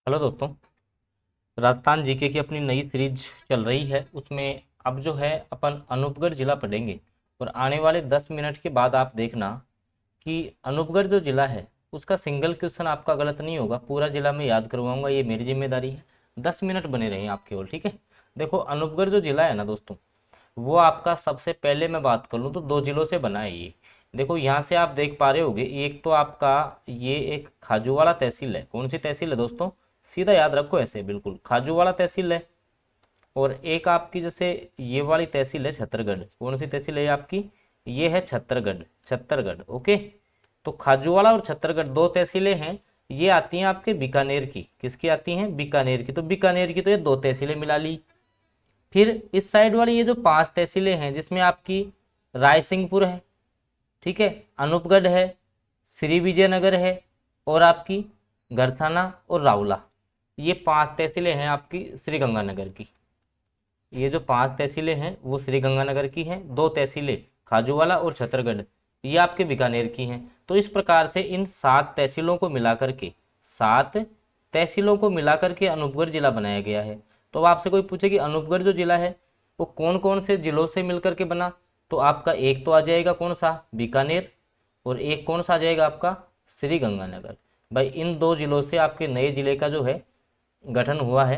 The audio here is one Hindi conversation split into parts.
हेलो दोस्तों। राजस्थान जीके की अपनी नई सीरीज चल रही है, उसमें अब जो है अपन अनूपगढ़ जिला पढ़ेंगे। और आने वाले 10 मिनट के बाद आप देखना कि अनूपगढ़ जो जिला है उसका सिंगल क्वेश्चन आपका गलत नहीं होगा, पूरा जिला मैं याद करवाऊंगा, ये मेरी जिम्मेदारी है। 10 मिनट बने रहें आप केवल, ठीक है। देखो अनूपगढ़ जो जिला है ना दोस्तों, वो आपका सबसे पहले मैं बात कर लूँ तो दो जिलों से बना है ये। देखो यहाँ से आप देख पा रहे होगे, एक तो आपका ये एक खाजूवाड़ा तहसील है। कौन सी तहसील है दोस्तों? सीधा याद रखो ऐसे, बिल्कुल खाजूवाड़ा तहसील है। और एक आपकी जैसे ये वाली तहसील है छत्तरगढ़। कौन सी तहसील है ये आपकी? ये है छत्तरगढ़। छत्तरगढ़, ओके। तो खाजूवाड़ा और छत्तरगढ़ दो तहसीलें हैं। ये आती हैं आपके बीकानेर की। किसकी आती हैं? बीकानेर की। तो बीकानेर की तो ये दो तहसीलें मिला ली। फिर इस साइड वाली ये जो पांच तहसीलें हैं, जिसमें आपकी रायसिंहपुर है, ठीक है, अनूपगढ़ है, श्री विजयनगर है, और आपकी गरसाना और रावला। ये पांच तहसीलें हैं आपकी श्री गंगानगर की। ये जो पांच तहसीलें हैं वो श्री गंगानगर की हैं। दो तहसीलें खाजूवाला और छतरगढ़ ये आपके बीकानेर की हैं। तो इस प्रकार से इन सात तहसीलों को मिलाकर के, सात तहसीलों को मिलाकर के अनूपगढ़ जिला बनाया गया है। तो अब आपसे कोई पूछे कि अनूपगढ़ जो जिला है वो कौन कौन से जिलों से मिलकर के बना, तो आपका एक तो आ जाएगा कौन सा? बीकानेर। और एक कौन सा आ जाएगा आपका? श्री गंगानगर। भाई इन दो जिलों से आपके नए जिले का जो है गठन हुआ है,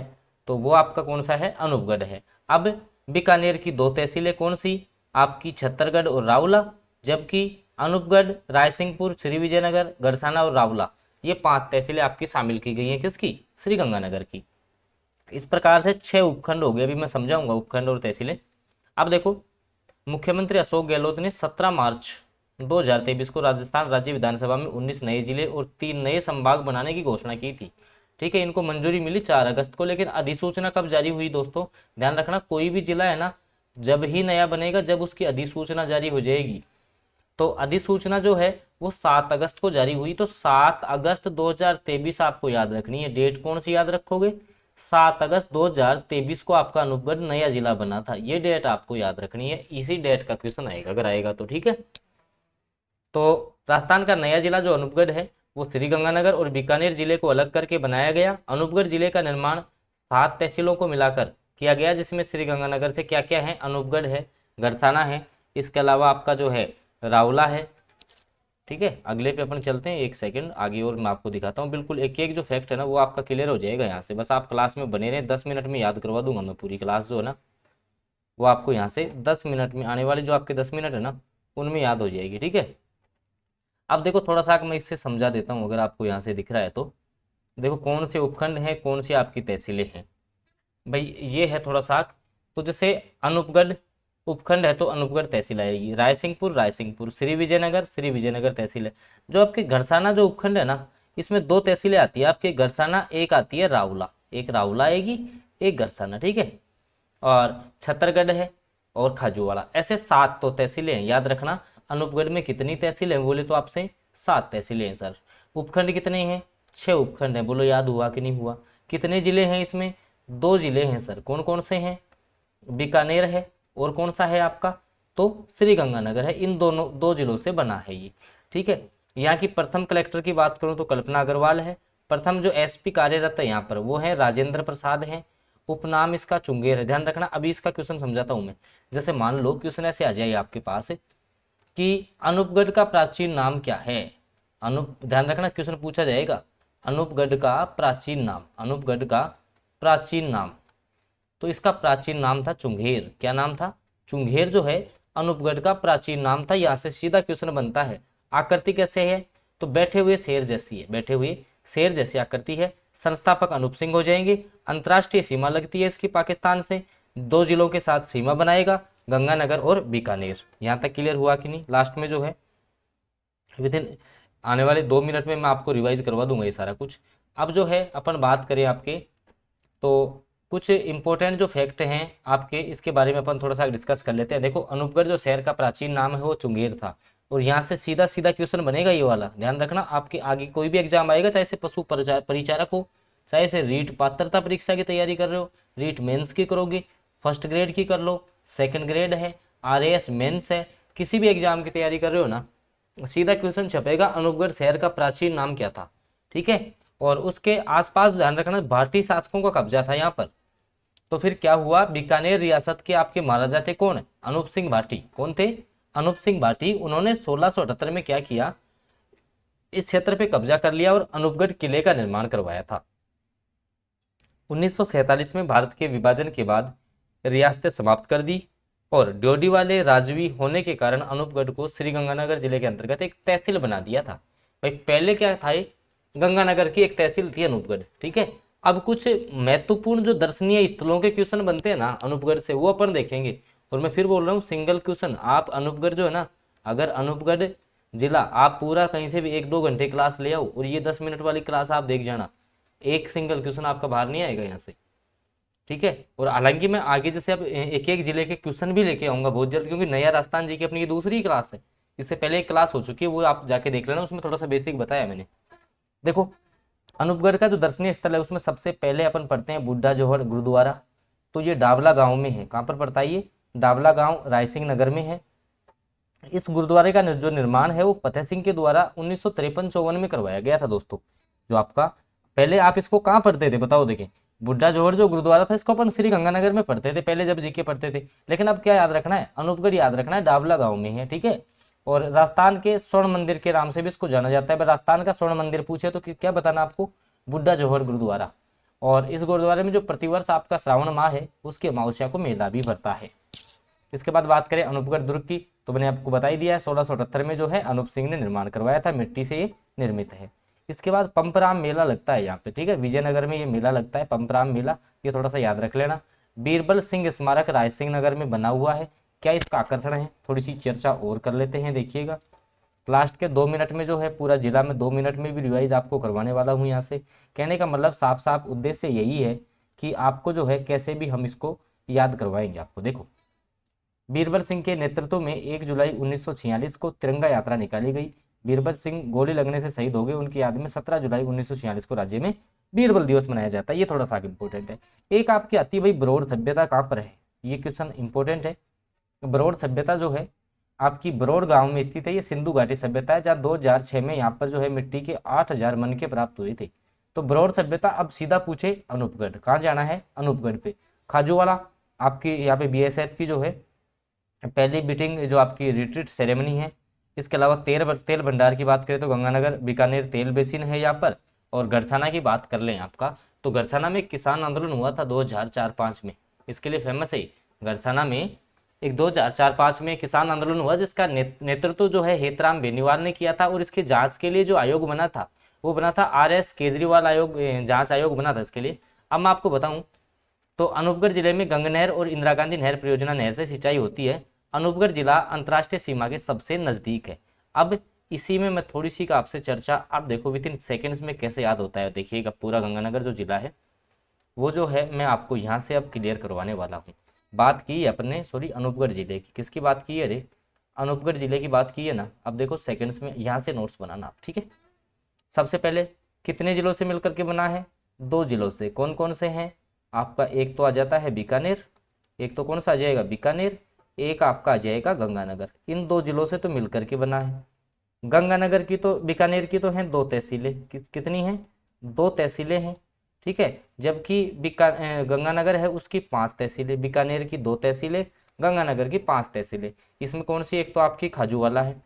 तो वो आपका कौन सा है? अनूपगढ़ है। अब बीकानेर की दो तहसीलें कौन सी? आपकी छत्तरगढ़ और रावला। जबकि अनूपगढ़, रायसिंहपुर, श्री विजयनगर, गरसाना और रावला ये पांच तहसीलें आपकी शामिल की गई हैं। किसकी? श्री गंगानगर की। इस प्रकार से छह उपखंड हो गए। अभी मैं समझाऊंगा उपखंड और तहसीलें। अब देखो, मुख्यमंत्री अशोक गहलोत ने 17 मार्च 2023 को राजस्थान राज्य विधानसभा में 19 नए जिले और 3 नए संभाग बनाने की घोषणा की थी। ठीक है, इनको मंजूरी मिली 4 अगस्त को। लेकिन अधिसूचना कब जारी हुई दोस्तों? ध्यान रखना, कोई भी जिला है ना, जब ही नया बनेगा जब उसकी अधिसूचना जारी हो जाएगी। तो अधिसूचना जो है वो 7 अगस्त को जारी हुई। तो 7 अगस्त 2023 आपको याद रखनी है। डेट कौन सी याद रखोगे? 7 अगस्त 2023 को आपका अनूपगढ़ नया जिला बना था। ये डेट आपको याद रखनी है, इसी डेट का क्वेश्चन आएगा अगर आएगा तो, ठीक है। तो राजस्थान का नया जिला जो अनूपगढ़ है वो श्रीगंगानगर और बीकानेर जिले को अलग करके बनाया गया। अनूपगढ़ जिले का निर्माण 7 तहसीलों को मिलाकर किया गया, जिसमें श्रीगंगानगर से क्या क्या है? अनूपगढ़ है, गरसाना है, इसके अलावा आपका जो है रावला है। ठीक है, अगले पे अपन चलते हैं, एक सेकंड आगे और मैं आपको दिखाता हूँ। बिल्कुल एक एक जो फैक्ट है ना वो आपका क्लियर हो जाएगा यहाँ से। बस आप क्लास में बने रहें, 10 मिनट में याद करवा दूंगा मैं। पूरी क्लास जो है ना वो आपको यहाँ से 10 मिनट में, आने वाले जो आपके 10 मिनट है ना उनमें याद हो जाएगी, ठीक है। अब देखो थोड़ा सा मैं इससे समझा देता हूँ, अगर आपको यहाँ से दिख रहा है तो। देखो कौन से उपखंड हैं, कौन सी आपकी तहसीलें हैं। भाई ये है थोड़ा सा। तो जैसे अनूपगढ़ उपखंड है तो अनूपगढ़ तहसील आएगी। रायसिंहपुर, रायसिंहपुर। श्री विजयनगर, श्री विजयनगर तहसील है। जो आपके घरसाना जो उपखंड है ना, इसमें दो तहसीलें आती है आपके घरसाना। एक आती है रावला, एक रावला आएगी, एक घरसाना, ठीक है। और छत्तरगढ़ है और खाजूवाड़ा, ऐसे 7 तो तहसीलें हैं, याद रखना। अनूपगढ़ में कितनी तहसीलें हैं बोले तो आपसे? 7 तहसीलें हैं सर। उपखंड कितने हैं? 6 उपखंड हैं। बोलो याद हुआ कि नहीं हुआ? कितने जिले हैं इसमें? 2 जिले हैं सर। कौन कौन से हैं? बीकानेर है और कौन सा है आपका? तो श्री गंगानगर है। इन दोनों 2 जिलों से बना है ये, ठीक है। यहाँ की प्रथम कलेक्टर की बात करूँ तो कल्पना अग्रवाल है। प्रथम जो एसपी कार्यरत है यहाँ पर वो है राजेंद्र प्रसाद हैं। उपनाम इसका चुंगेर है। ध्यान रखना, अभी इसका क्वेश्चन समझाता हूँ मैं। जैसे मान लो क्वेश्चन ऐसे आ जाए आपके पास कि अनूपगढ़ का प्राचीन नाम क्या है? ध्यान रखना, क्वेश्चन पूछा जाएगा अनूपगढ़ का प्राचीन नाम। अनूपगढ़ का प्राचीन नाम, तो इसका प्राचीन नाम था चुंगेर। क्या नाम था? चुंगेर जो है अनूपगढ़ का प्राचीन नाम था। यहाँ से सीधा क्वेश्चन बनता है। आकृति कैसे है? तो बैठे हुए शेर जैसी है, बैठे हुए शेर जैसी आकृति है। संस्थापक अनूप सिंह हो जाएंगे। अंतर्राष्ट्रीय सीमा लगती है इसकी पाकिस्तान से। 2 जिलों के साथ सीमा बनाएगा, गंगानगर और बीकानेर। यहाँ तक क्लियर हुआ कि नहीं? लास्ट में जो है विद इन आने वाले 2 मिनट में मैं आपको रिवाइज करवा दूंगा ये सारा कुछ। अब जो है अपन बात करें आपके, तो कुछ इंपॉर्टेंट जो फैक्ट हैं आपके, इसके बारे में अपन थोड़ा सा डिस्कस कर लेते हैं। देखो अनूपगढ़ जो शहर का प्राचीन नाम है वो चुंगेर था। और यहाँ से सीधा सीधा क्वेश्चन बनेगा ये वाला। ध्यान रखना, आपके आगे कोई भी एग्जाम आएगा, चाहे से पशु परिचारक हो, चाहे से रीट पात्रता परीक्षा की तैयारी कर रहे हो, रीट मेंस की करोगे, फर्स्ट ग्रेड की कर लो, सेकंड ग्रेड है, आरएएस मेंस है, किसी भी एग्जाम की तैयारी कर रहे हो ना, सीधा क्वेश्चन छपेगा अनूपगढ़ शहर का प्राचीन नाम क्या था, ठीक है। और उसके आसपास ध्यान रखना भारतीय शासकों का कब्जा था यहाँ पर। तो फिर क्या हुआ, बीकानेर रियासत के आपके महाराजा थे कौन, अनूप सिंह भाटी। कौन थे, अनूप सिंह भाटी। उन्होंने 1678 में क्या किया, इस क्षेत्र पे कब्जा कर लिया और अनूपगढ़ किले का निर्माण करवाया था। 1947 में भारत के विभाजन के बाद रियासतें समाप्त कर दी और ड्योढ़ी वाले राजवी होने के कारण अनूपगढ़ को श्रीगंगानगर जिले के अंतर्गत एक तहसील बना दिया था। भाई पहले क्या था, गंगानगर की एक तहसील थी अनूपगढ़, ठीक है। अब कुछ महत्वपूर्ण जो दर्शनीय स्थलों के क्वेश्चन बनते हैं ना अनूपगढ़ से, वो अपन देखेंगे। और मैं फिर बोल रहा हूँ सिंगल क्वेश्चन, आप अनूपगढ़ जो है ना, अगर अनूपगढ़ जिला आप पूरा कहीं से भी 1-2 घंटे क्लास ले आओ और ये 10 मिनट वाली क्लास आप देख जाना, एक सिंगल क्वेश्चन आपका बाहर नहीं आएगा यहाँ से, ठीक है। और हालांकि मैं आगे जैसे अब एक एक जिले के क्वेश्चन भी लेके आऊंगा बहुत जल्द, क्योंकि नया राजस्थान जी की अपनी ये दूसरी क्लास है। इससे पहले एक क्लास हो चुकी है, वो आप जाके देख लेना, उसमें थोड़ा सा बेसिक बताया मैंने। देखो अनूपगढ़ का जो दर्शनीय स्थल है उसमें सबसे पहले अपन पढ़ते हैं बुड्ढा जोहर गुरुद्वारा। तो ये डाबला गांव में है। कहाँ पर पड़ता है ये, डाबला गांव रायसिंह नगर में है। इस गुरुद्वारे का जो निर्माण है वो फतेह सिंह के द्वारा 1953-54 में करवाया गया था दोस्तों। जो आपका पहले आप इसको कहाँ पढ़ते थे बताओ, देखें बुड्ढा जोहर जो गुरुद्वारा था इसको अपन श्री गंगानगर में पढ़ते थे पहले जब जीके पढ़ते थे, लेकिन अब क्या याद रखना है, अनूपगढ़ याद रखना है, डाबला गांव में है, ठीक है। और राजस्थान के स्वर्ण मंदिर के नाम से भी इसको जाना जाता है। राजस्थान का स्वर्ण मंदिर पूछे तो क्या बताना आपको, बुड्ढा जोहर गुरुद्वारा। और इस गुरुद्वारे में जो प्रतिवर्ष आपका श्रावण माह है उसके अमावस्या को मेला भी भरता है। इसके बाद बात करें अनूपगढ़ दुर्ग की, तो मैंने आपको बता ही दिया है 1678 में जो है अनूप सिंह ने निर्माण करवाया था, मिट्टी से ये निर्मित है। इसके बाद पंपराम मेला लगता है यहाँ पे, ठीक है, विजयनगर में ये मेला लगता है पंपराम मेला, ये थोड़ा सा याद रख लेना। बीरबल सिंह स्मारक रायसिंह नगर में बना हुआ है, क्या इसका आकर्षण है, थोड़ी सी चर्चा और कर लेते हैं, देखिएगा। लास्ट के 2 मिनट में जो है पूरा जिला में 2 मिनट में भी रिवाइज आपको करवाने वाला हूँ यहाँ से। कहने का मतलब साफ साफ उद्देश्य यही है कि आपको जो है कैसे भी हम इसको याद करवाएंगे आपको। देखो बीरबल सिंह के नेतृत्व में 1 जुलाई 1946 को तिरंगा यात्रा निकाली गई। बीरबल सिंह गोली लगने से शहीद हो गए, उनकी याद में 17 जुलाई 1946 को राज्य में बीरबल दिवस मनाया जाता है। ये थोड़ा सा इंपॉर्टेंट है। एक आपकी आती भाई बरोड़ सभ्यता कहाँ पर है, ये क्वेश्चन इंपॉर्टेंट है। बरोड़ सभ्यता जो है आपकी बरोड़ गांव में स्थित है, ये सिंधु घाटी सभ्यता है, जहाँ 2006 में यहाँ पर जो है मिट्टी के 8000 मन के प्राप्त हुए थे। तो बरोड़ सभ्यता अब सीधा पूछे अनूपगढ़, कहाँ जाना है, अनूपगढ़ पे। खाजूवाला आपकी यहाँ पे बीएसएफ की जो है पहली मीटिंग जो आपकी रिट्रीट सेरेमनी है। इसके अलावा तेल भंडार की बात करें तो गंगानगर बीकानेर तेल बेसिन है यहाँ पर। और गरसाना की बात कर लें आपका, तो गरसाना में किसान आंदोलन हुआ था 2004-05 में, इसके लिए फेमस है। गरसाना में एक 2004-05 में किसान आंदोलन हुआ जिसका नेतृत्व जो है हेतराम बेनीवाल ने किया था। और इसके जांच के लिए जो आयोग बना था वो बना था RS केजरीवाल आयोग, जांच आयोग बना था इसके लिए। अब मैं आपको बताऊं तो अनूपगढ़ जिले में गंगा नहर और इंदिरा गांधी नहर परियोजना नहर से सिंचाई होती है। अनूपगढ़ जिला अंतर्राष्ट्रीय सीमा के सबसे नजदीक है। अब इसी में मैं थोड़ी सी का आपसे चर्चा, आप देखो विद इन सेकेंड्स में कैसे याद होता है। देखिएगा पूरा गंगानगर जो जिला है वो जो है मैं आपको यहाँ से अब क्लियर करवाने वाला हूँ। बात की अपने अनूपगढ़ जिले की, किसकी बात की है, अरे अनूपगढ़ जिले की बात की है ना। अब देखो सेकंड्स में यहाँ से नोट्स बनाना आप, ठीक है। सबसे पहले कितने जिलों से मिलकर के बना है, 2 जिलों से। कौन कौन से हैं आपका, एक तो आ जाता है बीकानेर, एक तो कौन सा आ जाएगा बीकानेर, एक आपका आ जाएगा गंगानगर। इन 2 जिलों से तो मिलकर के बना है। गंगानगर की तो बीकानेर की तो हैं 2 तहसीलें, कितनी हैं, 2 तहसीलें हैं, ठीक है। जबकि गंगानगर है उसकी 5 तहसीलें, बीकानेर की 2 तहसीलें, गंगानगर की 5 तहसीलें। इसमें कौन सी, एक तो आपकी खाजूवाला है,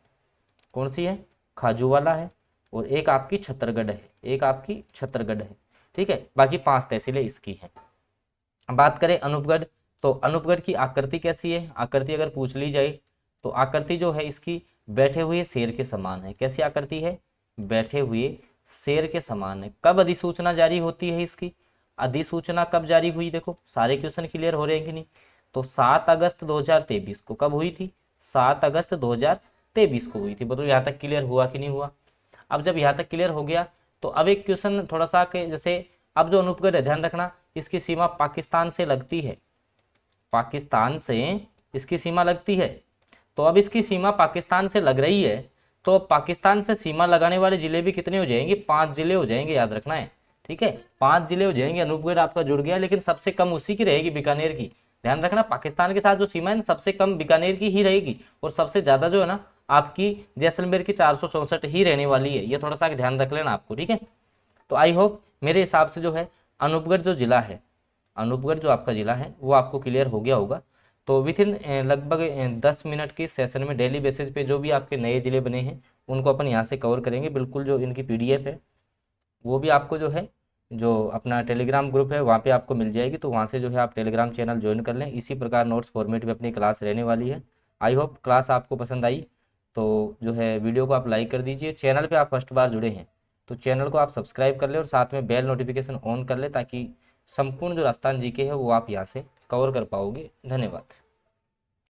कौन सी है, खाजूवाला है, और एक आपकी छत्तरगढ़ है, एक आपकी छत्तरगढ़ है, ठीक है। बाकी 5 तहसीलें इसकी हैं। बात करें अनूपगढ़, तो अनूपगढ़ की आकृति कैसी है, आकृति अगर पूछ ली जाए तो आकृति जो है इसकी बैठे हुए शेर के समान है। कैसी आकृति है, बैठे हुए शेर के समान है। कब अधिसूचना जारी होती है इसकी, अधिसूचना कब जारी हुई, देखो सारे क्वेश्चन क्लियर हो रहे हैं कि नहीं। तो 7 अगस्त 2023 को कब हुई थी, 7 अगस्त 2023 को हुई थी। बताओ यहाँ तक क्लियर हुआ कि नहीं हुआ। अब जब यहाँ तक क्लियर हो गया तो अब एक क्वेश्चन थोड़ा सा के जैसे, अब जो अनूपगढ़ है ध्यान रखना इसकी सीमा पाकिस्तान से लगती है, पाकिस्तान से इसकी सीमा लगती है। तो अब इसकी सीमा पाकिस्तान से लग रही है, तो पाकिस्तान से सीमा लगाने वाले जिले भी कितने हो जाएंगे, 5 जिले हो जाएंगे, याद रखना है, ठीक है। 5 जिले हो जाएंगे, अनूपगढ़ आपका जुड़ गया, लेकिन सबसे कम उसी की रहेगी, बीकानेर की। ध्यान रखना पाकिस्तान के साथ जो सीमा है सबसे कम बीकानेर की ही रहेगी, और सबसे ज्यादा जो है ना आपकी जैसलमेर की 464 ही रहने वाली है। ये थोड़ा सा ध्यान रख लेना आपको, ठीक है। तो आई होप मेरे हिसाब से जो है अनूपगढ़ जो ज़िला है, अनूपगढ़ जो आपका ज़िला है वो आपको क्लियर हो गया होगा। तो विथ इन लगभग 10 मिनट के सेशन में डेली बेसिस पे जो भी आपके नए ज़िले बने हैं उनको अपन यहाँ से कवर करेंगे। बिल्कुल जो इनकी पीडीएफ है वो भी आपको जो है, जो अपना टेलीग्राम ग्रुप है वहाँ पे आपको मिल जाएगी, तो वहाँ से जो है आप टेलीग्राम चैनल ज्वाइन कर लें। इसी प्रकार नोट्स फॉर्मेट में अपनी क्लास रहने वाली है। आई होप क्लास आपको पसंद आई। तो जो है वीडियो को आप लाइक कर दीजिए। चैनल पे आप फर्स्ट बार जुड़े हैं तो चैनल को आप सब्सक्राइब कर लें और साथ में बेल नोटिफिकेशन ऑन कर लें, ताकि संपूर्ण जो राजस्थान जीके है वो आप यहाँ से कवर कर पाओगे। धन्यवाद।